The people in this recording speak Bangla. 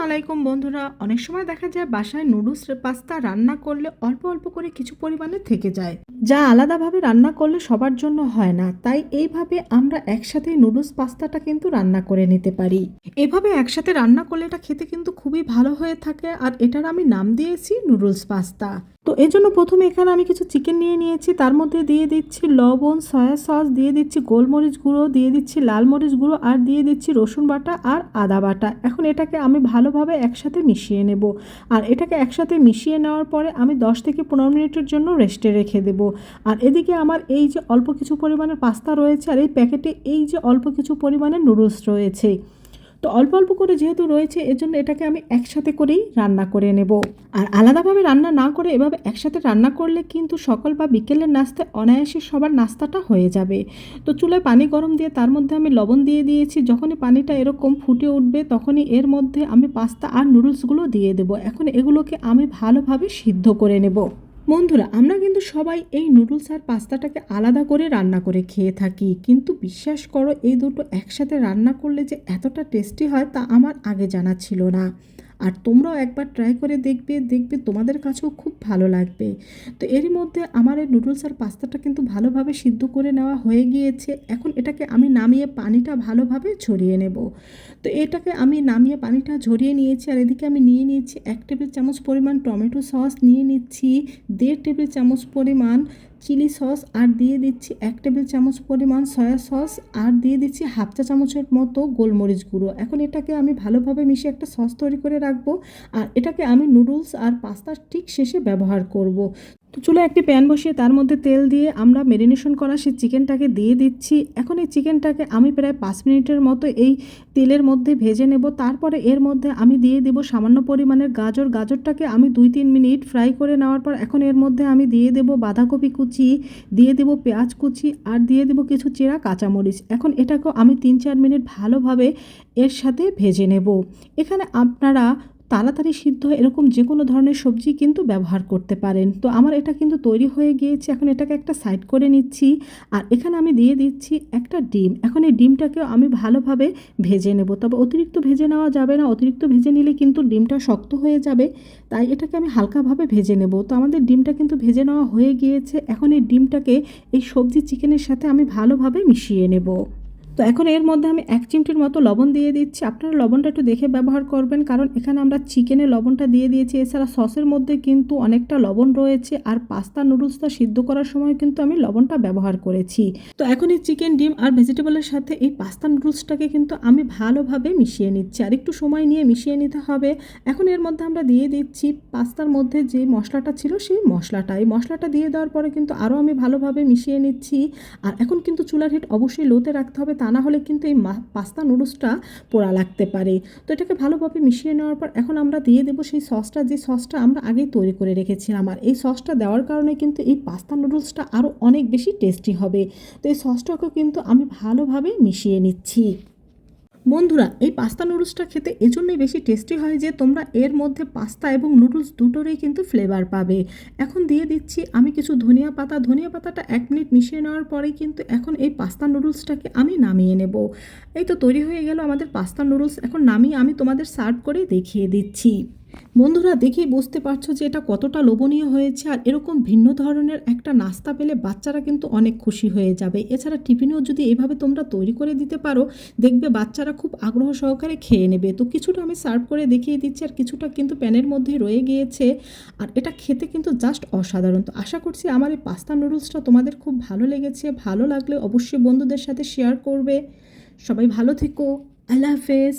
আলাইকুম বন্ধুরা, অনেক সময় দেখা যায় বাসায় নুডলস পাস্তা রান্না করলে অল্প অল্প করে কিছু পরিমাণে থেকে যায়, যা আলাদাভাবে রান্না করলে সবার জন্য হয় না। তাই এইভাবে আমরা একসাথে নুডলস পাস্তাটা কিন্তু রান্না করে নিতে পারি। এভাবে একসাথে রান্না করলে এটা খেতে কিন্তু খুবই ভালো হয়ে থাকে, আর এটার আমি নাম দিয়েছি নুডলস পাস্তা। তো এই জন্য প্রথমে এখানে আমি কিছু চিকেন নিয়ে নিয়েছি, তার মধ্যে দিয়ে দিচ্ছি লবণ, সয়া সস, দিয়ে দিচ্ছি গোলমরিচ গুঁড়ো, দিয়ে দিচ্ছি লাল মরিচ গুঁড়ো, আর দিয়ে দিচ্ছি রসুন বাটা আর আদা বাটা। এখন এটাকে আমি ভালোভাবে একসাথে মিশিয়ে নেব, আর এটাকে একসাথে মিশিয়ে নেওয়ার পরে আমি 10 থেকে 15 মিনিটের জন্য রেস্টে রেখে দেব। আর এদিকে আমার এই যে অল্প কিছু পরিমাণের পাস্তা রয়েছে, আর এই প্যাকেটে এই যে অল্প কিছু পরিমাণের নুডলস রয়েছে, তো অল্প অল্প করে যেহেতু রয়েছে এজন্য এটাকে আমি একসাথে করেই রান্না করে নেব। আর আলাদাভাবে রান্না না করে এভাবে একসাথে রান্না করলে কিন্তু সকাল বা বিকেলের নাস্তায় অনায়াসে সবার নাস্তাটা হয়ে যাবে। তো চুলায় পানি গরম দিয়ে তার মধ্যে আমি লবণ দিয়ে দিয়েছি। যখনই পানিটা এরকম ফুটে উঠবে তখনই এর মধ্যে আমি পাস্তা আর নুডলসগুলো দিয়ে দেব। এখন এগুলোকে আমি ভালোভাবে সিদ্ধ করে নেব। বন্ধুরা, আমরা কিন্তু সবাই এই নুডলস আর পাস্তাটাকে আলাদা করে রান্না করে খেয়ে থাকি, কিন্তু বিশ্বাস করো এই দুটো একসাথে রান্না করলে যে এতটা টেস্টি হয় তা আমার আগে জানা ছিল না। আর তোমরাও একবার ট্রাই করে দেখবে তোমাদের কাছেও খুব ভালো লাগবে। তো এরই মধ্যে আমার এই নুডলস আর পাস্তাটা কিন্তু ভালোভাবে সিদ্ধ করে নেওয়া হয়ে গিয়েছে। এখন এটাকে আমি নামিয়ে পানিটা ভালোভাবে ঝরিয়ে নেব। তো এটাকে আমি নামিয়ে পানিটা ঝরিয়ে নিয়েছি, আর এদিকে আমি নিয়ে নিয়েছি 1 টেবিল চামচ পরিমাণ টমেটো সস, নিয়ে নিচ্ছি 1.5 টেবিল চামচ পরিমাণ চিলি সস, আর দিয়ে দিচ্ছি 1 টেবিল চামচ পরিমাণ সয়া সস, আর দিয়ে দিচ্ছি হাফ চা চামচের মতো গোলমরিচ গুঁড়ো। এখন এটাকে আমি ভালোভাবে মিশিয়ে একটা সস তৈরি করে রাখবো, আর এটাকে আমি নুডলস আর পাস্তার ঠিক শেষে ব্যবহার করব। তো চুলায় একটি প্যান বসিয়ে তার মধ্যে তেল দিয়ে আমরা ম্যারিনেশন করা সেই চিকেনটাকে দিয়ে দিচ্ছি। এখন এই চিকেনটাকে আমি প্রায় 5 মিনিটের মতো এই তেলের মধ্যে ভেজে নেব। তারপরে এর মধ্যে আমি দিয়ে দেব সামান্য পরিমাণের গাজরটাকে আমি 2-3 মিনিট ফ্রাই করে নেওয়ার পর এখন এর মধ্যে আমি দিয়ে দেব বাঁধাকপি কুচি, দিয়ে দেব পেঁয়াজ কুচি, আর দিয়ে দেব কিছু চেরা কাঁচামরিচ। এখন এটাকেও আমি 3-4 মিনিট ভালোভাবে এর সাথে ভেজে নেব। এখানে আপনারা তাড়াতাড়ি সিদ্ধ এরকম যে কোনো ধরনের সবজি কিন্তু ব্যবহার করতে পারেন। তো আমার এটা কিন্তু তৈরি হয়ে গিয়েছে। এখন এটাকে একটা সাইড করে নিচ্ছি, আর এখানে আমি দিয়ে দিচ্ছি একটা ডিম। এখন এই ডিমটাকেও আমি ভালোভাবে ভেজে নেব, তবে অতিরিক্ত ভেজে নেওয়া যাবে না, অতিরিক্ত ভেজে নিলে কিন্তু ডিমটা শক্ত হয়ে যাবে। তাই এটাকে আমি হালকাভাবে ভেজে নেব। তো আমাদের ডিমটা কিন্তু ভেজে নেওয়া হয়ে গিয়েছে। এখন এই ডিমটাকে এই সবজি চিকেনের সাথে আমি ভালোভাবে মিশিয়ে নেব। তো এখন এর মধ্যে আমি 1 চিমটির মতো লবণ দিয়ে দিচ্ছি। আপনারা লবণটা একটু দেখে ব্যবহার করবেন, কারণ এখানে আমরা চিকেনে লবণটা দিয়ে দিয়েছি। এছাড়া সসের মধ্যে কিন্তু অনেকটা লবণ রয়েছে, আর পাস্তা নুডলসটা সিদ্ধ করার সময় কিন্তু আমি লবণটা ব্যবহার করেছি। তো এখন এই চিকেন, ডিম আর ভেজিটেবলের সাথে এই পাস্তা নুডলসটাকে কিন্তু আমি ভালোভাবে মিশিয়ে নিচ্ছি, আর একটু সময় নিয়ে মিশিয়ে নিতে হবে। এখন এর মধ্যে আমরা দিয়ে দিচ্ছি পাস্তার মধ্যে যে মশলাটা ছিল সেই মশলাটা। এই মশলাটা দিয়ে দেওয়ার পরে কিন্তু আরও আমি ভালোভাবে মিশিয়ে নিচ্ছি। আর এখন কিন্তু চুলার হিট অবশ্যই লোতে রাখতে হবে, তা না হলে কিন্তু এই পাস্তা নুডলসটা পোড়া লাগতে পারে। তো এটাকে ভালোভাবে মিশিয়ে নেওয়ার পর এখন আমরা দিয়ে দেবো সেই সসটা, যে সসটা আমরা আগেই তৈরি করে রেখেছিলাম। আর এই সসটা দেওয়ার কারণে কিন্তু এই পাস্তা নুডলসটা আরও অনেক বেশি টেস্টি হবে। তো এই সসটাকেও কিন্তু আমি ভালোভাবে মিশিয়ে নিচ্ছি। বন্ধুরা, এই পাস্তা নুডলসটা খেতে এজন্যই বেশি টেস্টি হয় যে তোমরা এর মধ্যে পাস্তা এবং নুডলস দুটোরই কিন্তু ফ্লেভার পাবে। এখন দিয়ে দিচ্ছি আমি কিছু ধনিয়া পাতাটা 1 মিনিট মিশিয়ে নেওয়ার পরেই কিন্তু এখন এই পাস্তা নুডলসটাকে আমি নামিয়ে নেব। এই তো তৈরি হয়ে গেল আমাদের পাস্তা নুডলস। এখন নামিয়ে আমি তোমাদের সার্ভ করে দেখিয়ে দিচ্ছি। বন্ধুরা, দেখেই বুঝতে পারছো যে এটা কতটা লোভনীয় হয়েছে, আর এরকম ভিন্ন ধরনের একটা নাস্তা পেলে বাচ্চারা কিন্তু অনেক খুশি হয়ে যাবে। এছাড়া টিফিনেও যদি এভাবে তোমরা তৈরি করে দিতে পারো, দেখবে বাচ্চারা খুব আগ্রহ সহকারে খেয়ে নেবে। তো কিছুটা আমি সার্ভ করে দেখিয়ে দিচ্ছি, আর কিছুটা কিন্তু প্যানের মধ্যেই রয়ে গিয়েছে। আর এটা খেতে কিন্তু জাস্ট অসাধারণ। তো আশা করছি আমার এই পাস্তা নুডলসটা তোমাদের খুব ভালো লেগেছে। ভালো লাগলে অবশ্যই বন্ধুদের সাথে শেয়ার করবে। সবাই ভালো থেকো। আল্লাহ হাফেজ।